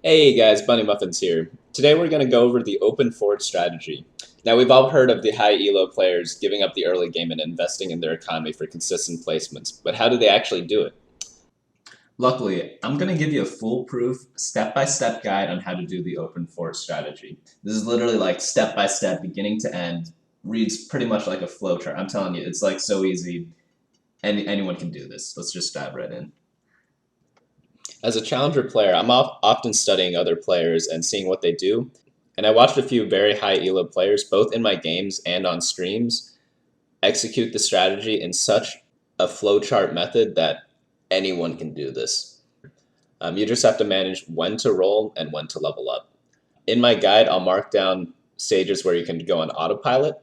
Hey guys, Bunny Muffins here. Today we're going to go over the open forward strategy. Now we've all heard of the high elo players giving up the early game and investing in their economy for consistent placements, but how do they actually do it? Luckily, I'm going to give you a foolproof, step-by-step guide on how to do the open forward strategy. This is literally like step-by-step, beginning to end, reads pretty much like a flowchart. I'm telling you, it's like so easy. Anyone can do this. Let's just dive right in. As a challenger player, I'm often studying other players and seeing what they do, and I watched a few very high elo players, both in my games and on streams, execute the strategy in such a flowchart method that anyone can do this. You just have to manage when to roll and when to level up. In my guide, I'll mark down stages where you can go on autopilot,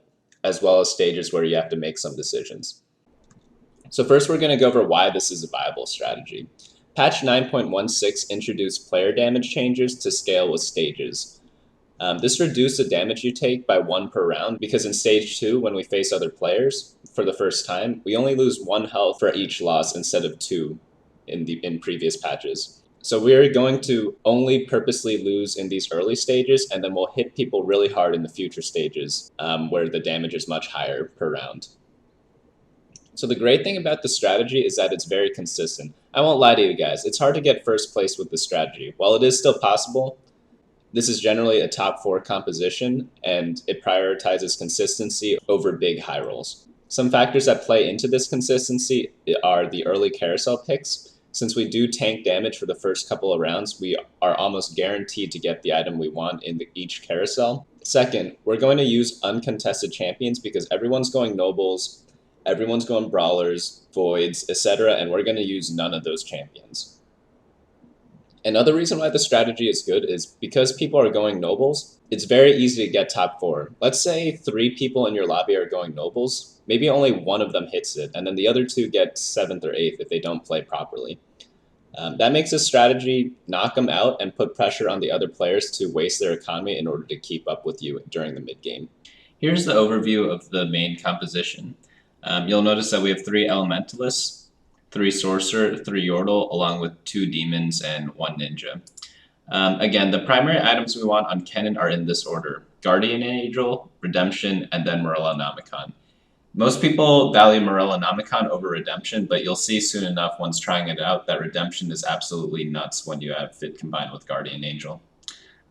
as well as stages where you have to make some decisions. So first we're going to go over why this is a viable strategy. Patch 9.16 introduced player damage changes to scale with stages. This reduced the damage you take by 1 per round because in stage 2, when we face other players for the first time, we only lose 1 health for each loss instead of 2 in previous patches. So we're going to only purposely lose in these early stages, and then we'll hit people really hard in the future stages where the damage is much higher per round. So the great thing about the strategy is that it's very consistent. I won't lie to you guys, it's hard to get first place with the strategy. While it is still possible, this is generally a top 4 composition, and it prioritizes consistency over big high rolls. Some factors that play into this consistency are the early carousel picks. Since we do tank damage for the first couple of rounds, we are almost guaranteed to get the item we want in each carousel. Second, we're going to use uncontested champions because everyone's going nobles, everyone's going brawlers, voids, etc., and we're going to use none of those champions. Another reason why the strategy is good is because people are going nobles, it's very easy to get top 4. Let's say 3 people in your lobby are going nobles, maybe only one of them hits it, and then the other 2 get 7th or 8th if they don't play properly. That makes this strategy knock them out and put pressure on the other players to waste their economy in order to keep up with you during the mid game. Here's the overview of the main composition. You'll notice that we have 3 elementalists, 3 sorcerer, 3 yordle, along with 2 demons and 1 ninja. Again, the primary items we want on Kennen are in this order: Guardian Angel, Redemption, and then Morellonomicon. Most people value Morellonomicon over Redemption, but you'll see soon enough once trying it out that Redemption is absolutely nuts when you have it combined with Guardian Angel.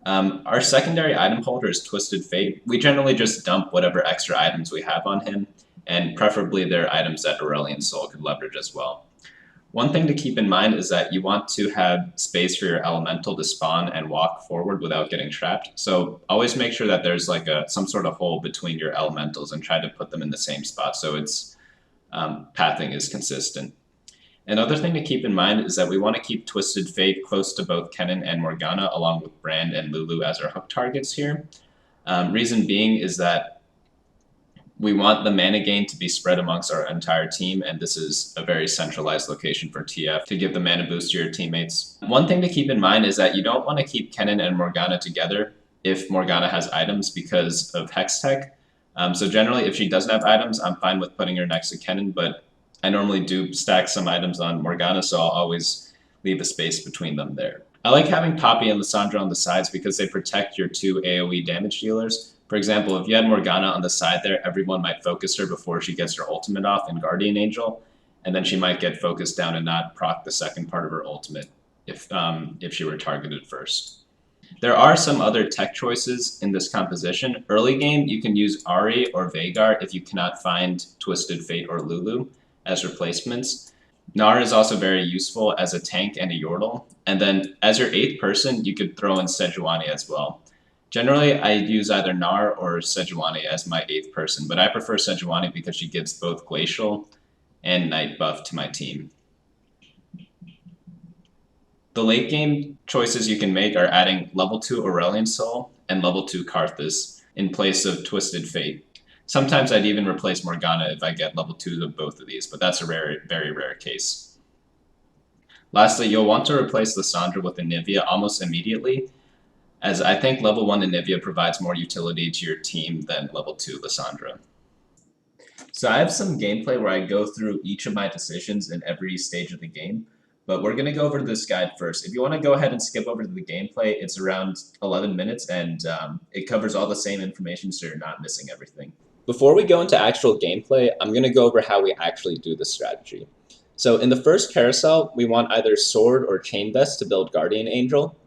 Our secondary item holder is Twisted Fate. We generally just dump whatever extra items we have on him, and preferably they're items that Aurelion Soul could leverage as well. One thing to keep in mind is that you want to have space for your elemental to spawn and walk forward without getting trapped. So always make sure that there's like some sort of hole between your elementals and try to put them in the same spot so its pathing is consistent. Another thing to keep in mind is that we want to keep Twisted Fate close to both Kennen and Morgana, along with Brand and Lulu as our hook targets here. Reason being is that we want the mana gain to be spread amongst our entire team, and this is a very centralized location for TF to give the mana boost to your teammates. One thing to keep in mind is that you don't want to keep Kennen and Morgana together if Morgana has items because of Hex Tech. So generally, if she doesn't have items, I'm fine with putting her next to Kennen, but I normally do stack some items on Morgana, so I'll always leave a space between them there. I like having Poppy and Lissandra on the sides because they protect your 2 AoE damage dealers. For example, if you had Morgana on the side there, everyone might focus her before she gets her ultimate off in Guardian Angel, and then she might get focused down and not proc the second part of her ultimate if she were targeted first. There are some other tech choices in this composition. Early game, you can use Ahri or Veigar if you cannot find Twisted Fate or Lulu as replacements. Gnar is also very useful as a tank and a yordle. And then as your 8th person, you could throw in Sejuani as well. Generally, I use either Gnar or Sejuani as my 8th person, but I prefer Sejuani because she gives both Glacial and Night buff to my team. The late game choices you can make are adding level 2 Aurelion Soul and level 2 Karthus in place of Twisted Fate. Sometimes I'd even replace Morgana if I get level 2 of both of these, but that's a very rare case. Lastly, you'll want to replace Lissandra with Anivia almost immediately, as I think level 1 Anivia provides more utility to your team than level 2 Lissandra. So I have some gameplay where I go through each of my decisions in every stage of the game, but we're going to go over this guide first. If you want to go ahead and skip over to the gameplay, it's around 11 minutes and it covers all the same information so you're not missing everything. Before we go into actual gameplay, I'm going to go over how we actually do this strategy. So in the first carousel, we want either sword or chain vest to build Guardian Angel,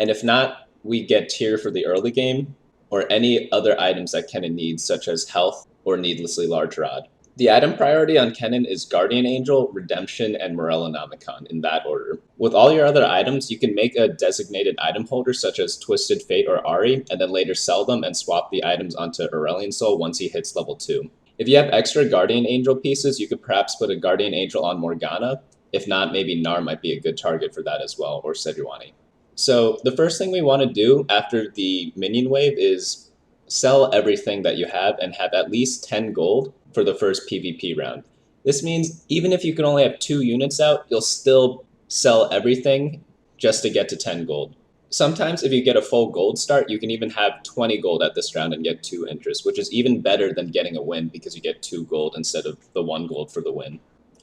and if not, we get tier for the early game, or any other items that Kennen needs, such as health or needlessly large rod. The item priority on Kennen is Guardian Angel, Redemption, and Morellonomicon in that order. With all your other items, you can make a designated item holder such as Twisted Fate or Ari, and then later sell them and swap the items onto Aurelion Soul once he hits level 2. If you have extra Guardian Angel pieces, you could perhaps put a Guardian Angel on Morgana. If not, maybe Nar might be a good target for that as well, or Sejuani. So the first thing we want to do after the minion wave is sell everything that you have and have at least 10 gold for the first PvP round. This means even if you can only have 2 units out, you'll still sell everything just to get to 10 gold. Sometimes if you get a full gold start, you can even have 20 gold at this round and get 2 interest, which is even better than getting a win because you get 2 gold instead of the 1 gold for the win.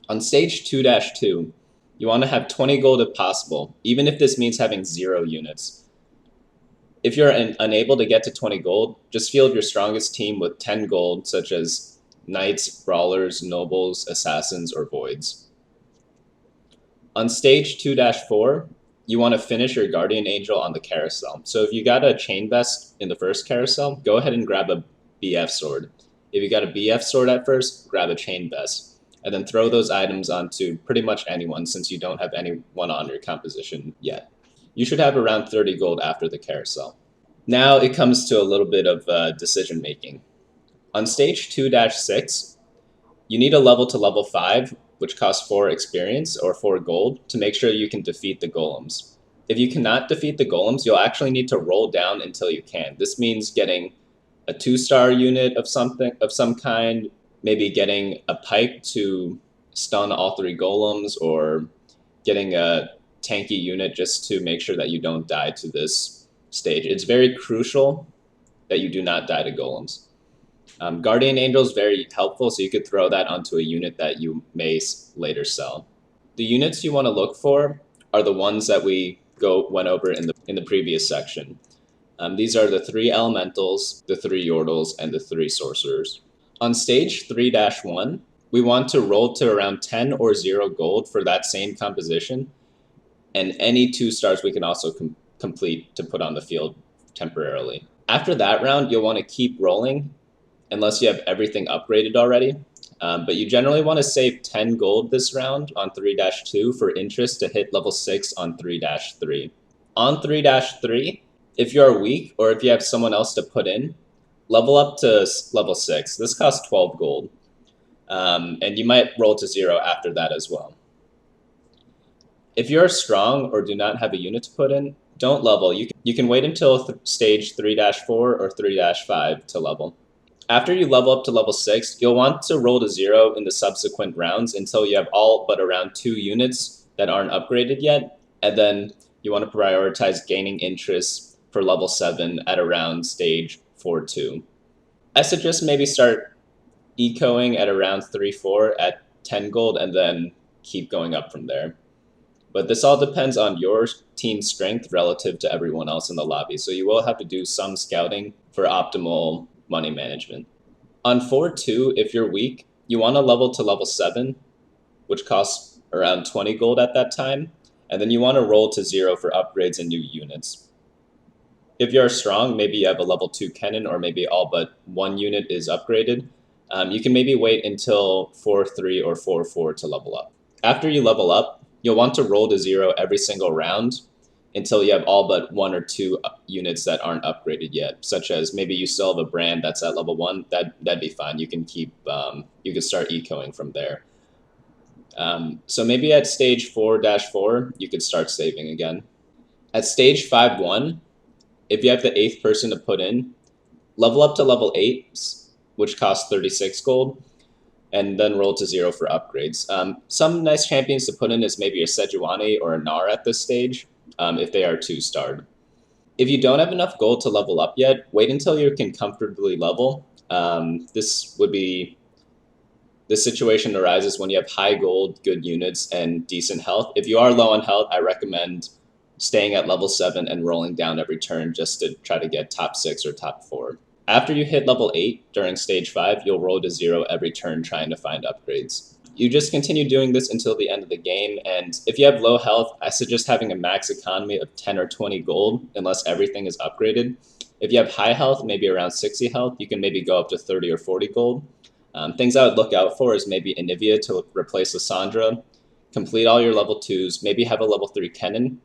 On stage 2-2, you want to have 20 gold if possible, even if this means having 0 units. If you're unable to get to 20 gold, just field your strongest team with 10 gold, such as Knights, Brawlers, Nobles, Assassins, or Voids. On stage 2-4, you want to finish your Guardian Angel on the carousel. So if you got a Chain Vest in the first carousel, go ahead and grab a BF Sword. If you got a BF Sword at first, grab a Chain Vest. And then throw those items onto pretty much anyone since you don't have anyone on your composition yet. You should have around 30 gold after the carousel. Now it comes to a little bit of decision making. On stage 2-6, you need a level to level 5, which costs 4 experience or 4 gold, to make sure you can defeat the golems. If you cannot defeat the golems, you'll actually need to roll down until you can. This means getting a 2-star unit of some kind, maybe getting a pike to stun all 3 golems, or getting a tanky unit just to make sure that you don't die to this stage. It's very crucial that you do not die to golems. Guardian Angel is very helpful, so you could throw that onto a unit that you may later sell. The units you want to look for are the ones that we went over in the previous section. These are the 3 elementals, the 3 yordles, and the 3 sorcerers. On stage 3-1, we want to roll to around 10 or 0 gold for that same composition, and any 2 stars we can also complete to put on the field temporarily. After that round, you'll want to keep rolling unless you have everything upgraded already, but you generally want to save 10 gold this round on 3-2 for interest to hit level 6 on 3-3. On 3-3, if you are weak or if you have someone else to put in, level up to level 6. This costs 12 gold, and you might roll to 0 after that as well. If you're strong or do not have a unit to put in, don't level. You can wait until stage 3-4 or 3-5 to level. After you level up to level 6, you'll want to roll to 0 in the subsequent rounds until you have all but around 2 units that aren't upgraded yet, and then you want to prioritize gaining interest for level 7 at around stage 4-2. I suggest maybe start ecoing at around 3-4 at 10 gold and then keep going up from there. But this all depends on your team's strength relative to everyone else in the lobby, so you will have to do some scouting for optimal money management. On 4-2, if you're weak, you want to level to level 7, which costs around 20 gold at that time, and then you want to roll to 0 for upgrades and new units. If you're strong, maybe you have a level 2 Kennen, or maybe all but 1 unit is upgraded, you can maybe wait until 4-3 or 4-4 to level up. After you level up, you'll want to roll to 0 every single round until you have all but 1 or 2 units that aren't upgraded yet, such as maybe you still have a brand that's at level 1, that'd be fine. You can keep, you can start ecoing from there. So maybe at stage 4-4, you could start saving again. At stage 5-1, if you have the 8th person to put in, level up to level 8, which costs 36 gold, and then roll to 0 for upgrades. Some nice champions to put in is maybe a Sejuani or a Nar at this stage, if they are 2-starred. If you don't have enough gold to level up yet, wait until you can comfortably level. This would be This situation arises when you have high gold, good units, and decent health. If you are low on health, I recommend staying at level 7 and rolling down every turn just to try to get top 6 or top 4. After you hit level 8 during stage 5, you'll roll to 0 every turn trying to find upgrades. You just continue doing this until the end of the game, and if you have low health, I suggest having a max economy of 10 or 20 gold unless everything is upgraded. If you have high health, maybe around 60 health, you can maybe go up to 30 or 40 gold. Things I would look out for is maybe Anivia to replace Lysandra, complete all your level 2s, maybe have a level 3 Kennen,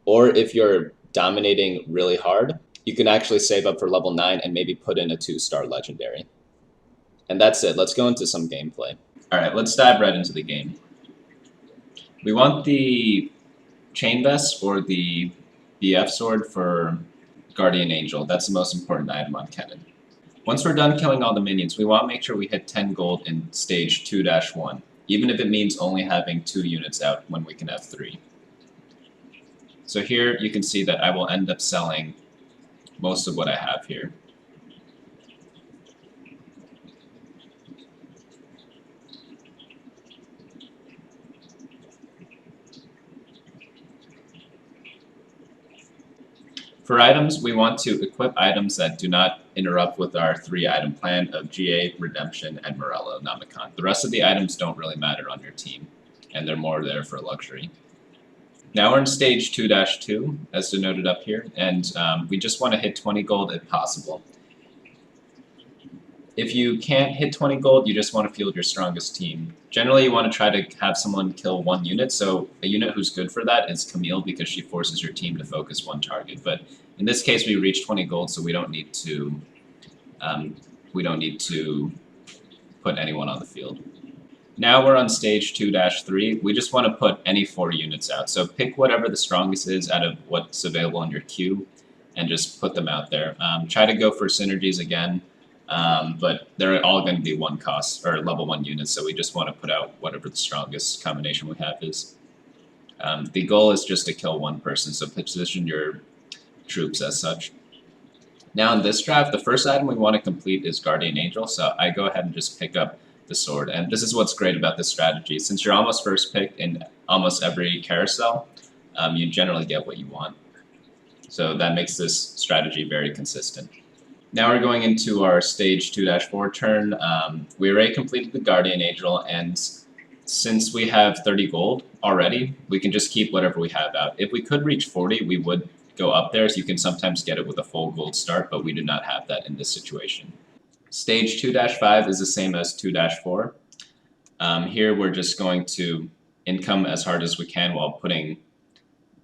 or if you're dominating really hard, you can actually save up for level 9 and maybe put in a 2-star legendary. And that's it. Let's go into some gameplay. Alright, let's dive right into the game. We want the Chain Vest or the BF Sword for Guardian Angel. That's the most important item on Kennen. Once we're done killing all the minions, we want to make sure we hit 10 gold in stage 2-1, even if it means only having 2 units out when we can have 3. So here you can see that I will end up selling most of what I have here. For items, we want to equip items that do not interrupt with our 3-item plan of GA, Redemption, and Morello Namicon. The rest of the items don't really matter on your team, and they're more there for luxury. Now we're in stage 2-2, as denoted up here, and we just want to hit 20 gold if possible. If you can't hit 20 gold, you just want to field your strongest team. Generally, you want to try to have someone kill 1 unit, so a unit who's good for that is Camille because she forces your team to focus 1 target. But in this case, we reached 20 gold, so we don't need to put anyone on the field. Now we're on stage 2-3. We just want to put any 4 units out. So pick whatever the strongest is out of what's available on your queue and just put them out there. Try to go for synergies again. But they're all going to be 1 cost or level 1 units, so we just want to put out whatever the strongest combination we have is. The goal is just to kill 1 person, so position your troops as such. Now in this draft, the first item we want to complete is Guardian Angel, so I go ahead and just pick up the sword. And this is what's great about this strategy. Since you're almost first pick in almost every carousel, you generally get what you want. So that makes this strategy very consistent. Now we're going into our stage 2-4 turn. We already completed the Guardian Angel, and since we have 30 gold already, we can just keep whatever we have out. If we could reach 40, we would go up there, so you can sometimes get it with a full gold start, but we do not have that in this situation. Stage 2-5 is the same as 2-4. Here we're just going to income as hard as we can while putting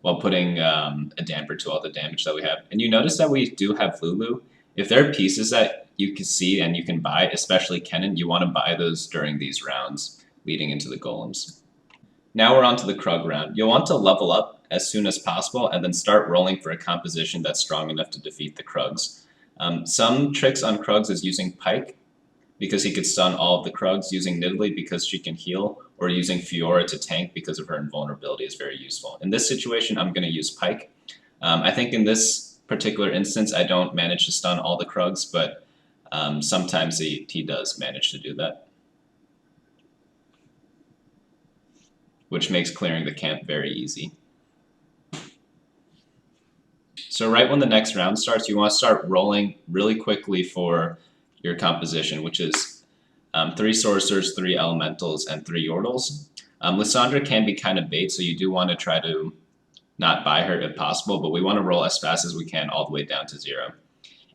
a damper to all the damage that we have. And you notice that we do have Lulu. If there are pieces that you can see and you can buy, especially Kennen, you want to buy those during these rounds leading into the golems. Now we're on to the Krug round. You'll want to level up as soon as possible and then start rolling for a composition that's strong enough to defeat the Krugs. Some tricks on Krugs is using Pike, because he could stun all of the Krugs, using Nidalee because she can heal, or using Fiora to tank because of her invulnerability is very useful. In this situation, I'm going to use Pike. I think in this particular instance, I don't manage to stun all the Krugs, but sometimes he does manage to do that, which makes clearing the camp very easy. So right when the next round starts, you want to start rolling really quickly for your composition, which is 3 Sorcerers, 3 Elementals, and 3 Yordles. Lysandra can be kind of bait, so you do want to try to not buy her if possible, but we want to roll as fast as we can all the way down to 0.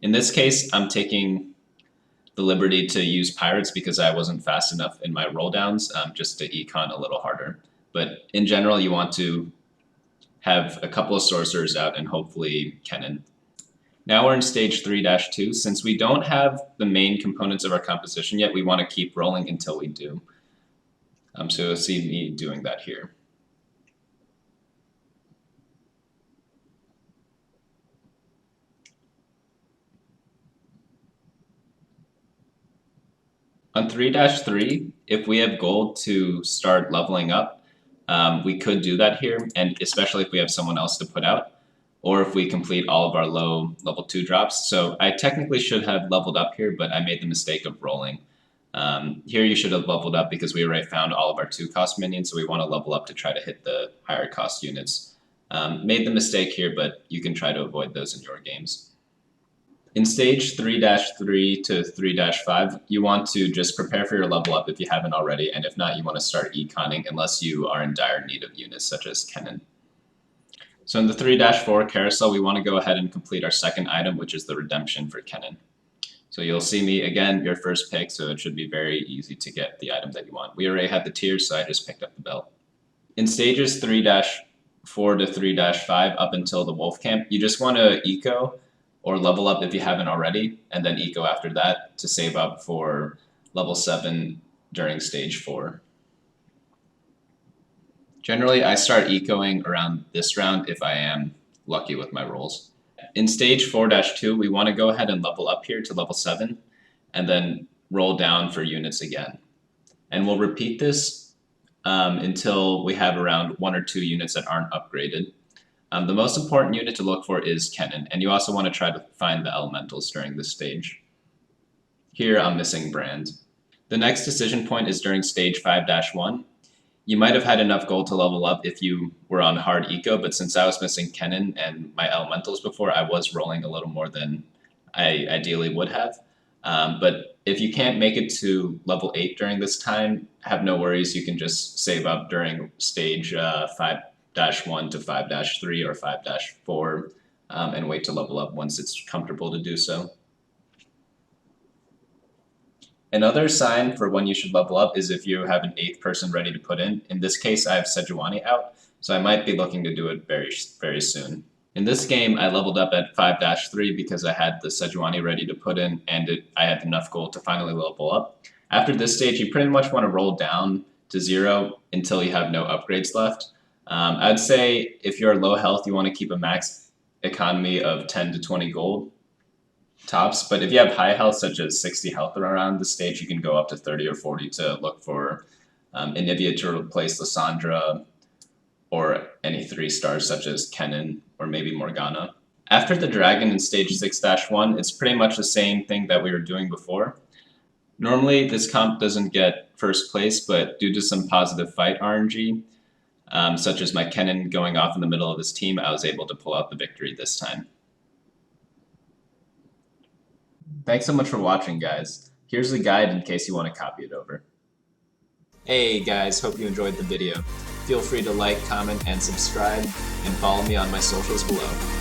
In this case, I'm taking the liberty to use Pirates because I wasn't fast enough in my rolldowns, just to econ a little harder. But in general, you want to have a couple of Sorcerers out and hopefully Kennen. Now we're in stage 3-2. Since we don't have the main components of our composition yet, we want to keep rolling until we do. So you'll see me doing that here. On 3-3, if we have gold to start leveling up, we could do that here, and especially if we have someone else to put out, or if we complete all of our low level 2 drops. So I technically should have leveled up here, but I made the mistake of rolling. Here you should have leveled up because we already found all of our 2-cost minions, so we want to level up to try to hit the higher cost units. Made the mistake here, but you can try to avoid those in your games. In stage 3-3 to 3-5, you want to just prepare for your level up if you haven't already, and if not, you want to start econing unless you are in dire need of units such as Kennen. So in the 3-4 carousel, we want to go ahead and complete our second item, which is the redemption for Kennen. So you'll see me, again, your first pick, so it should be very easy to get the item that you want. We already had the tiers, so I just picked up the belt. In stages 3-4 to 3-5 up until the wolf camp, you just want to eco or level up if you haven't already, and then eco after that to save up for level 7 during stage 4. Generally, I start ecoing around this round if I am lucky with my rolls. In stage 4-2, we want to go ahead and level up here to level 7, and then roll down for units again. And we'll repeat this until we have around 1 or 2 units that aren't upgraded. The most important unit to look for is Kennen, and you also want to try to find the elementals during this stage. Here I'm missing Brand. The next decision point is during stage 5-1. You might have had enough gold to level up if you were on hard eco, but since I was missing Kennen and my elementals before, I was rolling a little more than I ideally would have. But if you can't make it to level 8 during this time, have no worries. You can just save up during stage 5-1 to 5-3 or 5-4 and wait to level up once it's comfortable to do so. Another sign for when you should level up is if you have an 8th person ready to put in. In this case, I have Sejuani out, so I might be looking to do it very, very soon. In this game, I leveled up at 5-3 because I had the Sejuani ready to put in, and I had enough gold to finally level up. After this stage, you pretty much want to roll down to 0 until you have no upgrades left. I'd say if you're low health, you want to keep a max economy of 10 to 20 gold tops, but if you have high health, such as 60 health around the stage, you can go up to 30 or 40 to look for Anivia to replace Lysandra or any 3 stars such as Kennen or maybe Morgana. After the dragon in stage 6-1, it's pretty much the same thing that we were doing before. Normally, this comp doesn't get first place, but due to some positive fight RNG, such as my Kennen going off in the middle of his team, I was able to pull out the victory this time. Thanks so much for watching, guys. Here's the guide in case you want to copy it over. Hey guys, hope you enjoyed the video. Feel free to like, comment, and subscribe, and follow me on my socials below.